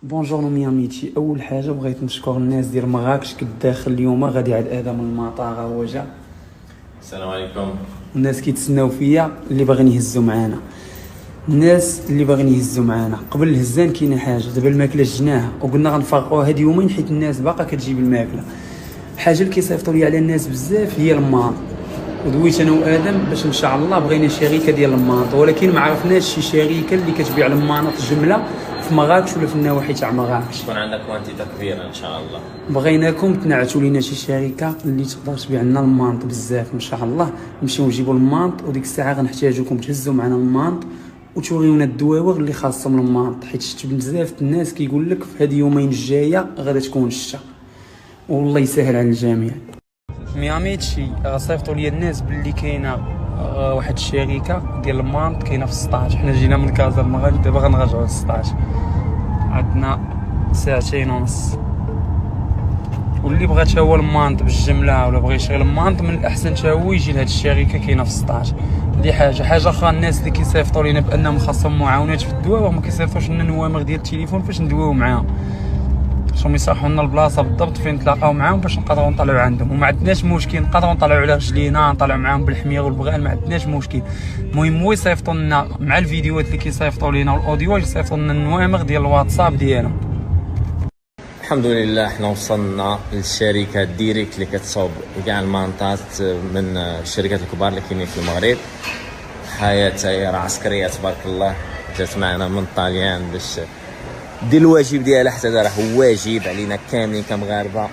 بونجور مياميتي. اول حاجه بغيت نشكر الناس ديال مراكش كداخل اليوم غادي عاد ادم من المطار هو جا. السلام عليكم. الناس كيتسناو فيا اللي باغيين يهزوا معانا. الناس اللي باغيين يهزوا معانا قبل الهزان كاينه حاجه، دابا الماكله جناها وقلنا غنفرقوها هاد يومين حيت الناس باقا كتجيب الماكله. حاجه اللي كيصيفطوا لي على الناس بزاف هي الماط، ودويت انا وادم باش ان شاء الله بغينا شركه ديال الماط، ولكن ما عرفناش شي شركه اللي كتبيع الماط جمله في مراكش ولا في النواحي تاع مراكش. تكون عندك كوانتيتا كبيره ان شاء الله. بغيناكم تنعتوا لينا شي شركه اللي تقدر تبيع لنا المانط بزاف ان شاء الله. نمشيو نجيبوا المانط وديك الساعه غنحتاجوكم تهزوا معنا المانط وتوريونا الدواور اللي خاصهم المانط، حيت شفت بزاف الناس كيقول لك في هاد يومين الجايه غادا تكون الشتا، والله يسهل على الجميع. مياميتشي غصيفطوا لي الناس باللي كاينه واحد الشركه ديال المانط كاينه في 16. حنا جينا من كازا المغرب دابا غنرجعوا ل 16، عندنا ساعتين ونص. واللي بغى تا هو المانط بالجمله ولا بغى يشري المانط من الاحسن تا هو يجي لهاد الشركه كاينه في 16. هادي حاجه اخرى، الناس اللي كيصيفطوا لينا بانهم خاصهم معاونات في الدواء وما كيصيفطوش لنا نوامر ديال التليفون فاش ندويو معاهم، خصهم يصححوا لنا البلاصه بالضبط فين نتلاقاو معاهم باش نقدروا نطلعوا عندهم. وما عندناش مشكل نقدروا نطلعوا على رجلينا، نطلعوا معاهم بالحمير والبغال، ما عندناش مشكل. المهم هو يصيفطوا لنا مع الفيديوهات اللي كيصيفطوا لينا والاوديو، يصيفطوا لنا النوامر ديال الواتساب ديالهم. الحمد لله حنا وصلنا للشركه ديريكت اللي كتصاوب كاع المانطات من الشركات الكبار اللي كاينين في المغرب. حياه سيارة عسكريه تبارك الله، جات معنا من طاليان باش دير الواجب ديالها، حتى راه هو واجب علينا كاملين كمغاربه.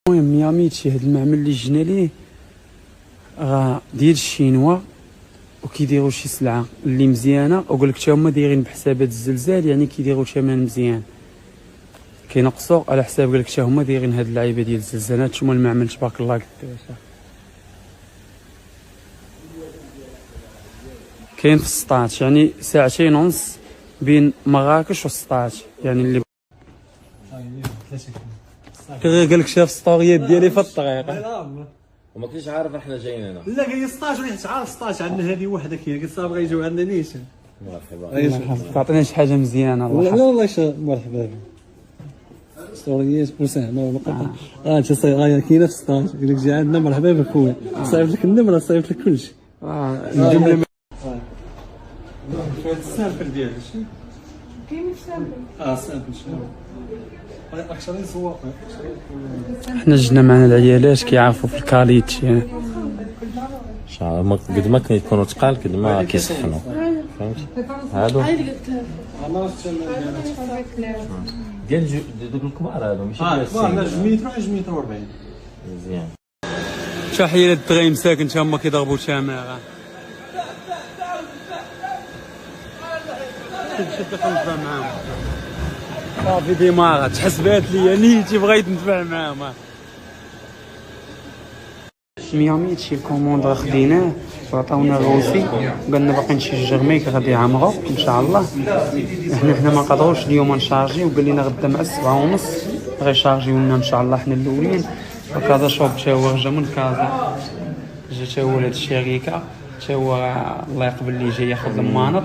المهم مياميتشي هاد المعمل اللي جينا ليه ديال الشينوا وكيديروا شي سلعه اللي مزيانه، وقال لك حتى هما دايرين بحسابات الزلزال، يعني كيديروا ثمن مزيان كينقصوا على حساب. قال لك حتى هما دايرين هاد اللعيبه ديال الزلزال. هادشي هما المعمل تبارك الله قداش كاين في 16، يعني ساعتين ونص بين مراكش و 16. يعني اللي قال لك شاف ستوريات ديالي في الطريق وما كنتش عارف احنا جايين هنا. لا هي 16 ولا عارف 16 عندنا هذه وحده كاين قلت صافي غيجيو عندنا نيشان. مرحبا. تعطينا شي حاجه مزيانه الله لا يحفظك. والله مرحبا ستوريات وسهله هاي كاينه في 16 يقول لك جي عندنا مرحبا بك خويا، صايفط لك النمره صايفط لك كلشي. الجمله السامبل ديالها شنو كاين السامبل. السامبل شنو هاي اكثر سواق. حنا جينا معنا العيالات كيعرفوا في الكاليتي. ان شاء الله قد ما كيكونوا تقال قد ما كيسخنوا، فهمتي؟ هادو ديال دوك الكبار هادو ماشي ديال كبار لا السن. 100 روح 140 مزيان. تحيه للدراري مساكن تا هما كيضربوا تماره. شد نتبع معاهم صافي ديمارة تحسبات ليا نيتي بغيت نتبع معاهم. مياميتشي الكوموند راه خديناه وعطاونا الروسي وقالنا باقيين شي جرميك غادي يعمروا ان شاء الله. حنا ما قدروش اليوم نشارجي، وقال لنا غدا مع 7:30 غيشارجيو لنا ان شاء الله حنا الاولين. وكازا شوب تا هو جا من كازا، جا تا هو لهاد الشركه تا هو الله يقبل ليه جاي ياخذ المانط،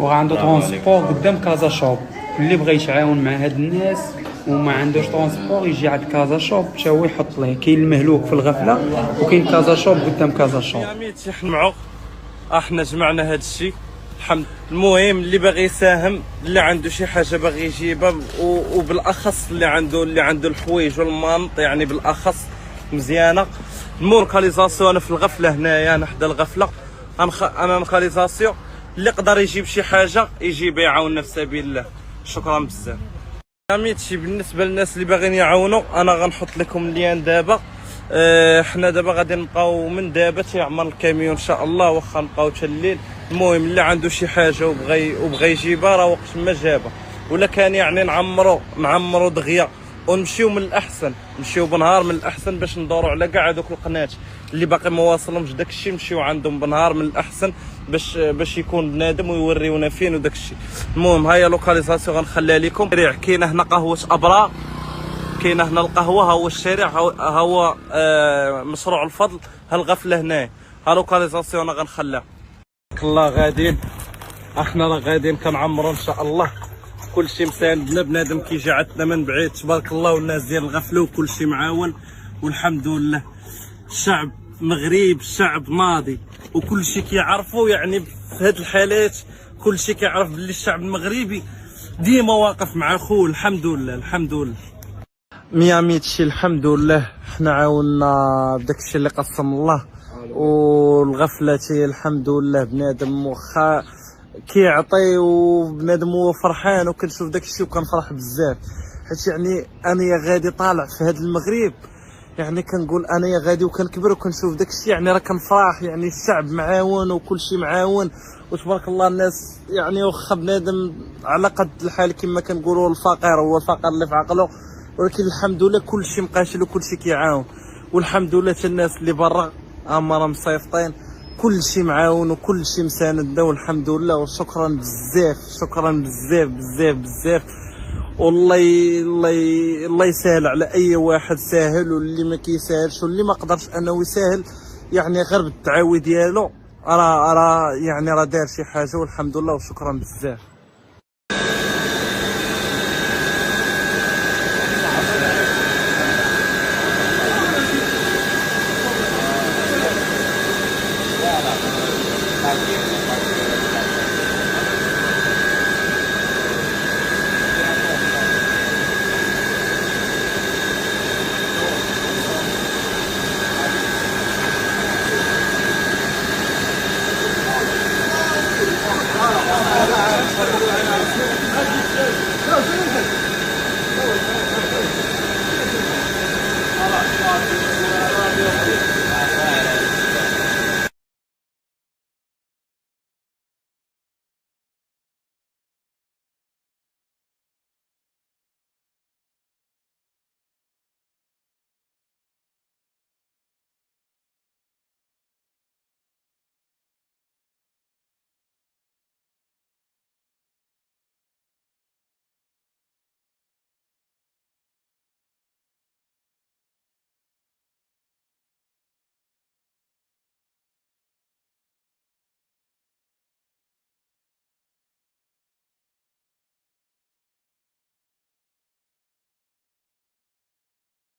وعنده ترونسبور قدام كازا شوب. اللي بغى يتعاون مع هاد الناس وما عندوش ترونسبور يجي عند كازا شوب تا هو يحط ليه. كاين المهلوك في الغفله وكاين كازا شوب قدام كازا شوب. مياميتشي حنجمعوا احنا جمعنا هاد الشيء الحمد. المهم اللي باغي يساهم، اللي عنده شي حاجه باغي يجيبها، وبالاخص اللي عنده الحوايج والمانط يعني بالاخص مزيانه. الموركاليزاسيون انا في الغفله هنايا، انا حدا الغفله انا موركاليزاسيون اللي قدر يجيب شي حاجه يجيب يعاوننا في سبيل الله. شكرا بزاف. مياميتشي بالنسبه للناس اللي باغيين يعاونوا انا غنحط لكم اللين دابا حنا دابا غادي نبقاو من دابا تيعمر الكاميون ان شاء الله، واخا نبقاو حتى الليل. المهم اللي عنده شي حاجه وبغى يجيبها راه وقت ما جابها، ولا كان يعني نعمرو دغيا ونمشيو من الاحسن، نمشيو بنهار من الاحسن باش ندوروا على كاع هذوك القنات اللي باقي ما واصلهمش داك الشيء، نمشيو عندهم بنهار من الاحسن باش يكون بنادم ويوريونا فين وداك الشيء. المهم هيا لوكاليزاسيون غنخليها لكم. كاينه هنا قهوه ابرار، كاينه هنا القهوه، ها هو الشارع، ها هو مشروع الفضل، ها الغفله هنا، ها لوكاليزاسيون غنخليها. الله غاديين، احنا راه غاديين كنعمروا ان شاء الله، كلشي مساندنا، بنادم كيجي عندنا من بعيد تبارك الله، والناس ديال الغفله وكلشي معاون والحمد لله. الشعب مغرب شعب ناضي وكلشي كيعرفوا، يعني في هاد الحالات كلشي كيعرف باللي الشعب المغربي ديما واقف مع خوه. الحمد لله الحمد لله. مية شي الحمد لله. حنا عاوننا بداك الشيء اللي قسم الله، والغفله الحمد لله بنادم واخا كيعطي وبنادم هو فرحان، وكنشوف داك الشيء وكنفرح بزاف، حيت يعني انا غادي طالع في هذا المغرب، يعني كنقول انا غادي وكنكبر وكنشوف داك الشيء، يعني راه كنفرح، يعني الشعب معاون وكل شيء معاون وتبارك الله. الناس يعني واخا بنادم على قد الحال كما كنقولوا، الفقير هو الفقير اللي في عقله، ولكن الحمد لله كل شيء مقاشل وكل شيء كيعاون، والحمد لله حتى الناس اللي برا اما راه مصيفطين كل شيء معاون وكل شيء مساندنا، والحمد لله. وشكرا بزاف، شكرا بزاف بزاف بزاف. والله الله يسهل على اي واحد ساهل، واللي ما كيساهلش واللي ما قدرش انه يساهل، يعني غير بالتعاوي ديالو راه يعني راه دار شي حاجه، والحمد لله وشكرا بزاف.